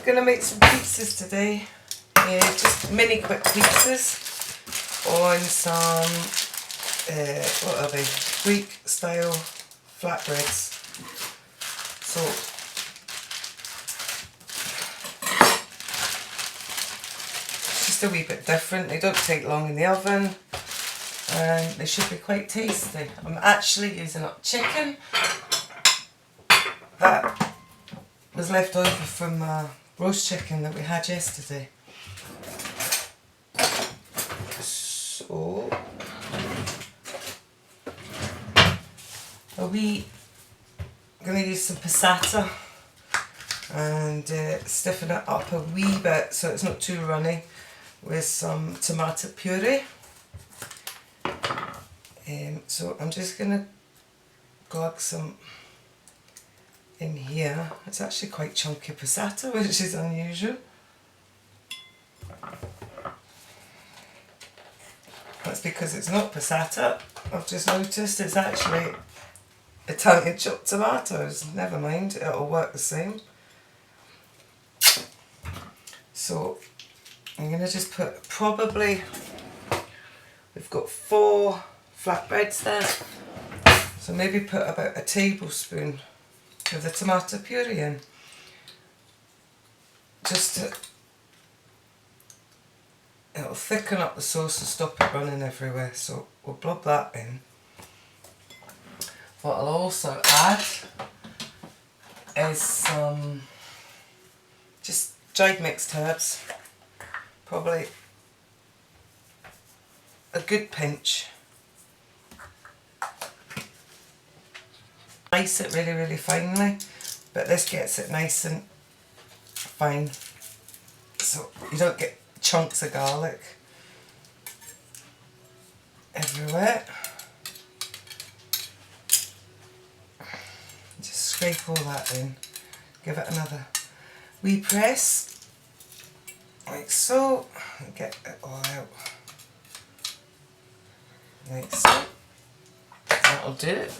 we're going to make some pizzas today. Just mini quick pizzas on some, what are they, Greek style flatbreads. So, it's just a wee bit different. They don't take long in the oven and they should be quite tasty. I'm actually using up chicken that was left over from roast chicken that we had yesterday. So I'm going to use some passata and stiffen it up a wee bit so it's not too runny with some tomato puree. So I'm just going to glug some in here. It's actually quite chunky passata, which is unusual. That's because it's not passata. I've just noticed it's actually Italian chopped tomatoes. Never mind, it'll work the same. So I'm going to just put probably, we've got 4 flatbreads there, so maybe put about a tablespoon of the tomato puree in, just to, it'll thicken up the sauce and stop it running everywhere, so we'll blob that in. What I'll also add is some just dried mixed herbs, probably a good pinch. Slice it really, really finely, but this gets it nice and fine, so you don't get chunks of garlic everywhere. Just scrape all that in, give it another wee press, like so, and get it all out, like so. That'll do it.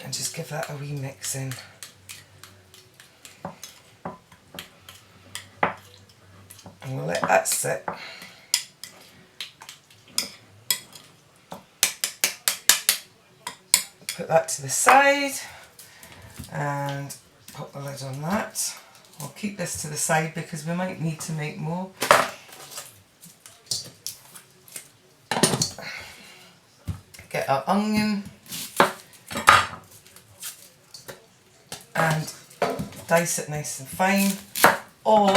And just give that a wee mix in. And we'll let that sit. Put that to the side and pop the lid on that. We'll keep this to the side because we might need to make more. Get our onion and dice it nice and fine, or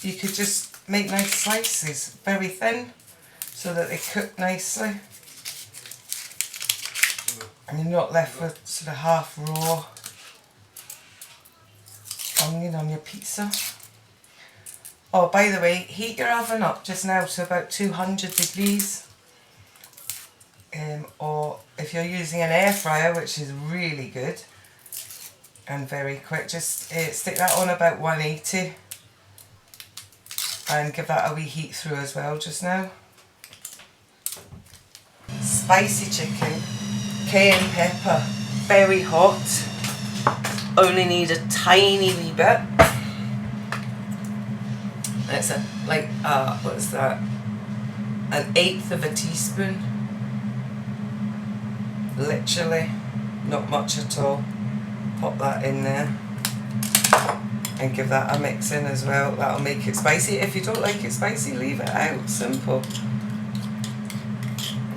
you could just make nice slices, very thin, so that they cook nicely and you're not left with sort of half raw onion on your pizza. Oh, by the way, heat your oven up just now to about 200 degrees, or if you're using an air fryer, which is really good and very quick, just stick that on about 180 and give that a wee heat through as well just now. Spicy chicken, cayenne pepper, very hot, only need a tiny wee bit. It's what is that, 1/8 of a teaspoon, literally not much at all. Pop that in there and give that a mix in as well. That'll make it spicy. If you don't like it spicy, leave it out. Simple.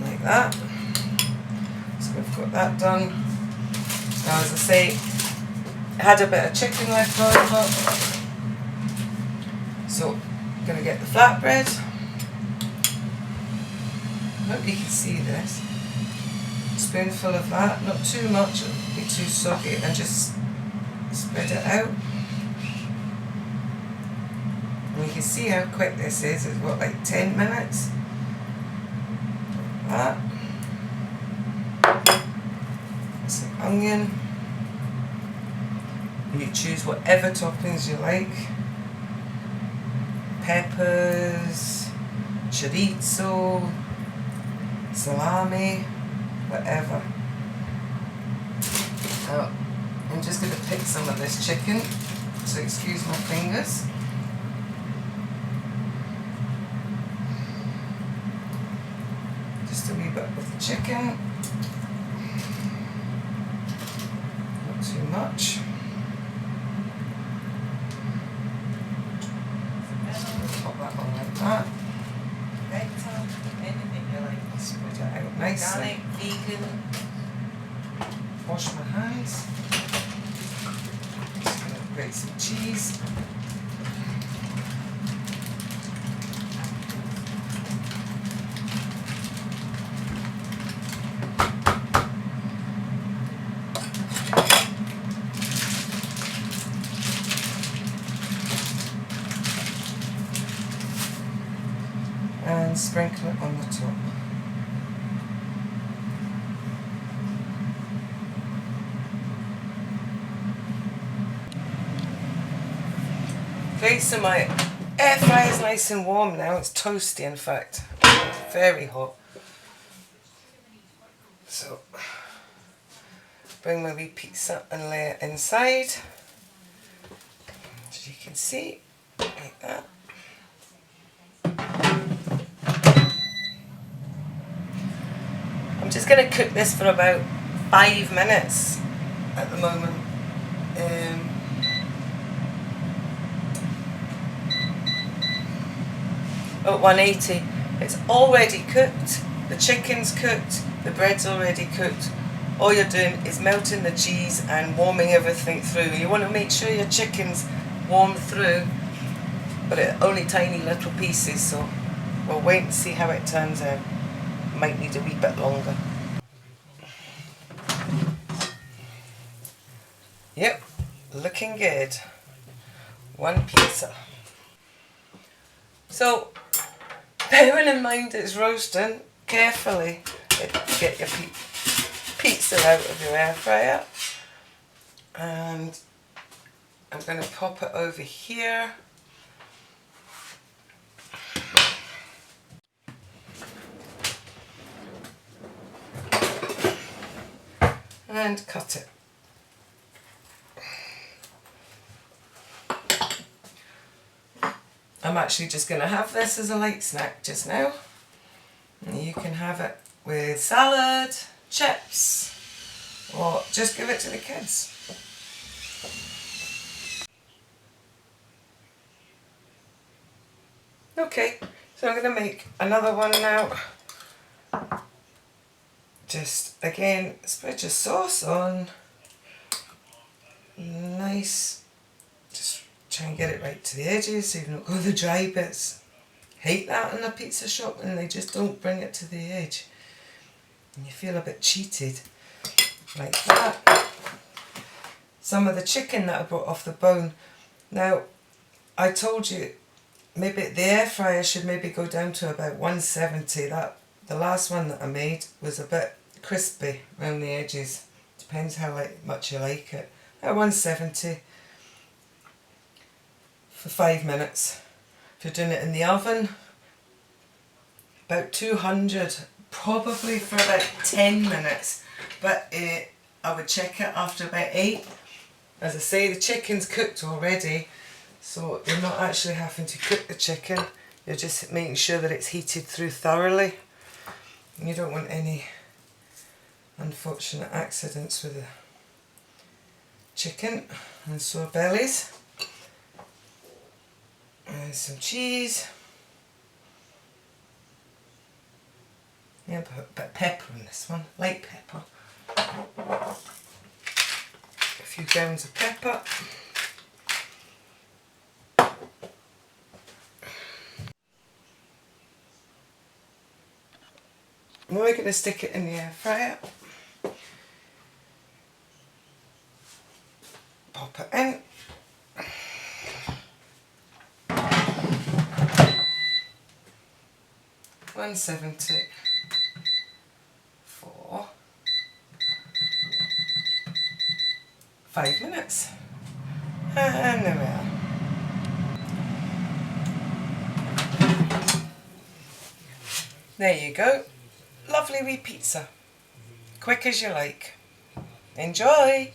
Like that. So we've got that done. Now, as I say, I had a bit of chicken left over. So I'm going to get the flatbread. I hope you can see this. Spoonful of that, not too much, it'll be too soggy, and just spread it out. And you can see how quick this is. It's what, like 10 minutes? Like that. Some onion. You choose whatever toppings you like. Peppers, chorizo, salami, whatever. Now, I'm just going to pick some of this chicken so excuse my fingers. Just a wee bit of the chicken, not too much. Pop that on like that. Anything you like. Spread it out nicely. Galley, vegan. Wash my hands. Just going to grate some cheese. And sprinkle it on the top. Okay, so my air fryer is nice and warm now. It's toasty, in fact. It's very hot. So, bring my wee pizza and lay it inside. As you can see, like that. I'm just going to cook this for about 5 minutes at the moment. At 180. It's already cooked, the chicken's cooked, the bread's already cooked. All you're doing is melting the cheese and warming everything through. You want to make sure your chicken's warm through, but only tiny little pieces, so we'll wait and see how it turns out. Might need a wee bit longer. Yep, looking good. One pizza. So, bearing in mind it's roasting, carefully get your pizza out of your air fryer. And I'm going to pop it over here. And cut it. I'm actually just going to have this as a light snack just now. And you can have it with salad, chips, or just give it to the kids. Okay, so I'm going to make another one now. Just again, spread your sauce on. Nice. Just try and get it right to the edges so you don't go the dry bits. Hate that in a pizza shop when they just don't bring it to the edge. And you feel a bit cheated. Like that. Some of the chicken that I brought off the bone. Now, I told you maybe the air fryer should maybe go down to about 170. The last one that I made was a bit crispy around the edges. Depends how much you like it. At 170 for 5 minutes. If you're doing it in the oven, about 200, probably for about 10 minutes. But I would check it after about 8. As I say, the chicken's cooked already, so you're not actually having to cook the chicken. You're just making sure that it's heated through thoroughly. You don't want any unfortunate accidents with the chicken and sore bellies. And some cheese. Yeah, put a bit of pepper in this one, light pepper. A few grams of pepper. Now we're going to stick it in the air fryer. Pop it in. $170 for 5 minutes. And there we are. There you go. Lovely wee pizza. Quick as you like. Enjoy!